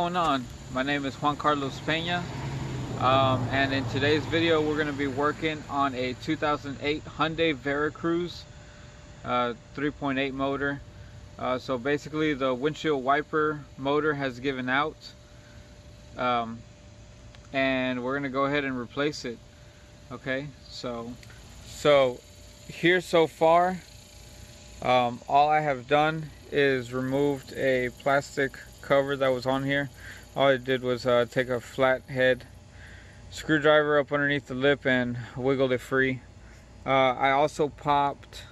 going on? My name is JuanCarlos Pena, and in today's video we're going to be working on a 2008 Hyundai Veracruz 3.8 motor. So basically the windshield wiper motor has given out, and we're going to go ahead and replace it. Okay, so here so far, all I have done is removed a plastic cover that was on here. All I did was take a flathead screwdriver up underneath the lip and wiggled it free. I also popped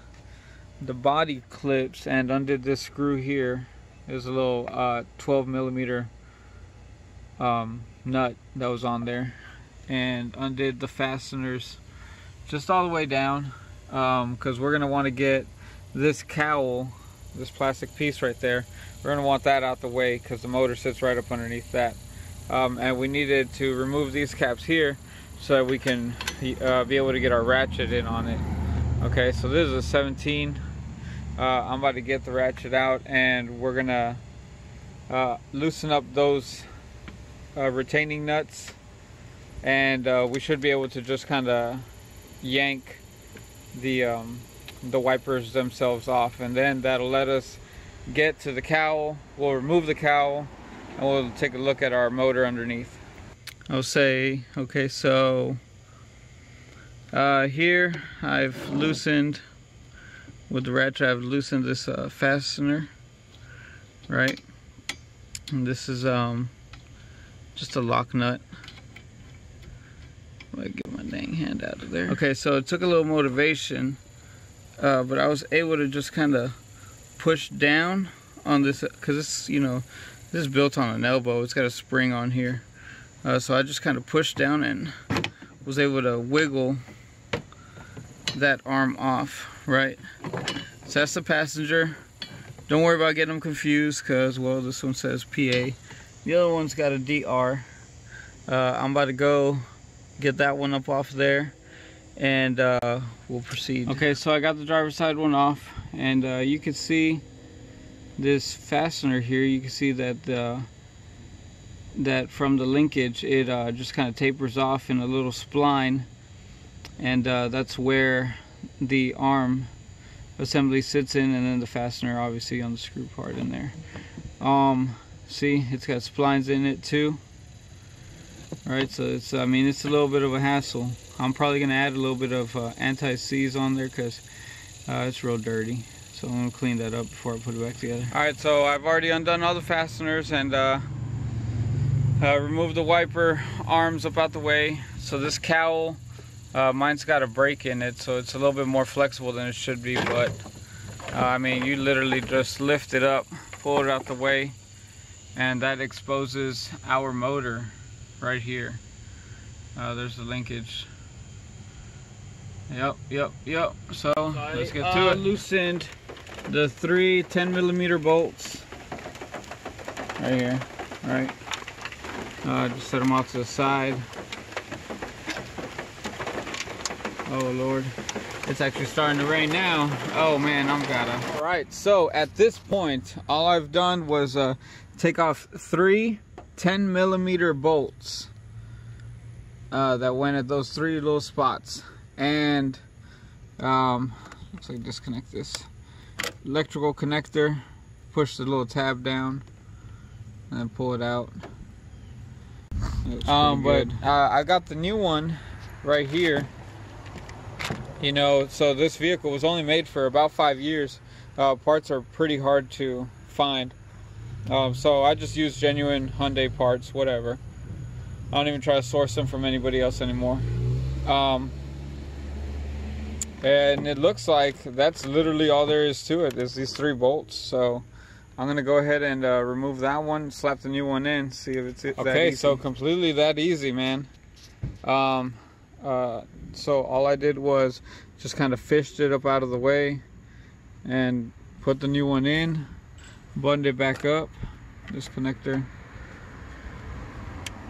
the body clips and undid this screw here. There's a little 12 millimeter nut that was on there, and undid the fasteners just all the way down, because we're going to want to get this cowl, this plastic piece right there, we're going to want that out the way because the motor sits right up underneath that. And we needed to remove these caps here so that we can be able to get our ratchet in on it. Okay, so this is a 17. I'm about to get the ratchet out, and we're going to loosen up those retaining nuts, and we should be able to just kind of yank the wipers themselves off, and then that'll let us get to the cowl. We'll remove the cowl and we'll take a look at our motor underneath. I'll say, okay, so here I've loosened with the ratchet, I've loosened this fastener, right? And this is just a lock nut. Let me get my dang hand out of there. Okay, so it took a little motivation, but I was able to just kind of push down on this, because this, you know, this is built on an elbow. It's got a spring on here, so I just kind of pushed down and was able to wiggle that arm off, right? So that's the passenger. Don't worry about getting them confused, because, well, this one says PA, the other one's got a DR. I'm about to go get that one up off there, and we'll proceed. Okay, so I got the driver's side one off, and you can see this fastener here. You can see that that from the linkage, it just kind of tapers off in a little spline, and that's where the arm assembly sits in, and then the fastener obviously on the screw part in there. See, it's got splines in it too. Alright, so it's, I mean, it's a little bit of a hassle. I'm probably going to add a little bit of anti-seize on there, because it's real dirty. So I'm going to clean that up before I put it back together. Alright, so I've already undone all the fasteners and removed the wiper arms up out the way. So this cowl, mine's got a break in it, so it's a little bit more flexible than it should be, but I mean, you literally just lift it up, pull it out the way, and that exposes our motor right here. There's the linkage. Yep. So let's get to it. Loosened the 3 10 millimeter bolts right here. Right. Just set them off to the side. Oh Lord, it's actually starting to rain now. Oh man, I'm gotta. All right. So at this point, all I've done was take off 3 10 millimeter bolts that went at those 3 little spots, and looks like disconnect this electrical connector, push the little tab down, and then pull it out. I got the new one right here. You know, so this vehicle was only made for about 5 years. Parts are pretty hard to find. So I just use genuine Hyundai parts, whatever. I don't even try to source them from anybody else anymore. And it looks like that's literally all there is to it, is these 3 bolts. So I'm going to go ahead and remove that one, slap the new one in, see if it's that easy. Okay, so completely that easy, man. So all I did was just kind of fished it up out of the way and put the new one in. Buttoned it back up, this connector,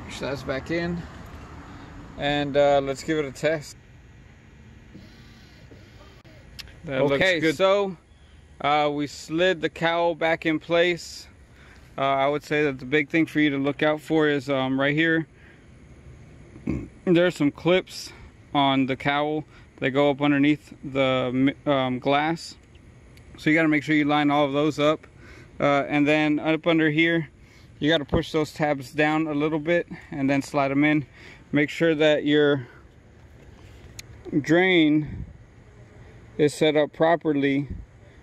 push that back in, and let's give it a test. That looks good. So we slid the cowl back in place. I would say that the big thing for you to look out for is right here. There's some clips on the cowl that go up underneath the glass. So you got to make sure you line all of those up. And then up under here, you got to push those tabs down a little bit and then slide them in. Make sure that your drain is set up properly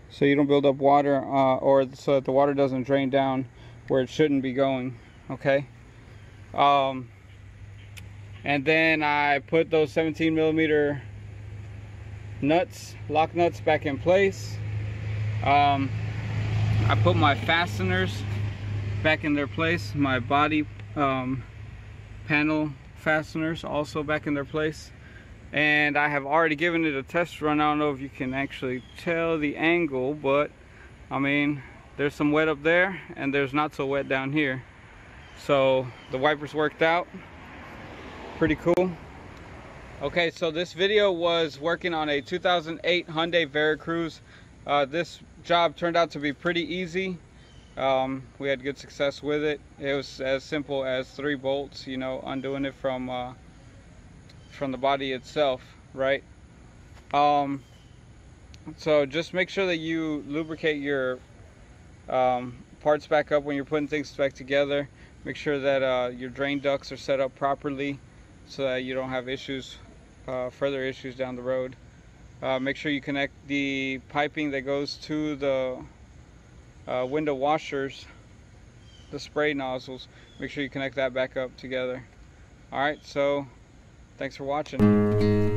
so you don't build up water, or so that the water doesn't drain down where it shouldn't be going. Okay. And then I put those 17mm nuts, lock nuts, back in place. I put my fasteners back in their place. My body panel fasteners also back in their place. And I have already given it a test run. I don't know if you can actually tell the angle, but I mean, there's some wet up there and there's not so wet down here. So the wipers worked out. Pretty cool. Okay, so this video was working on a 2008 Hyundai Veracruz. This job turned out to be pretty easy. We had good success with it. It was as simple as 3 bolts, you know, undoing it from the body itself, right? So just make sure that you lubricate your parts back up when you're putting things back together. Make sure that your drain ducts are set up properly so that you don't have issues, further issues down the road. Make sure you connect the piping that goes to the window washers, the spray nozzles. Make sure you connect that back up together. Alright, so thanks for watching.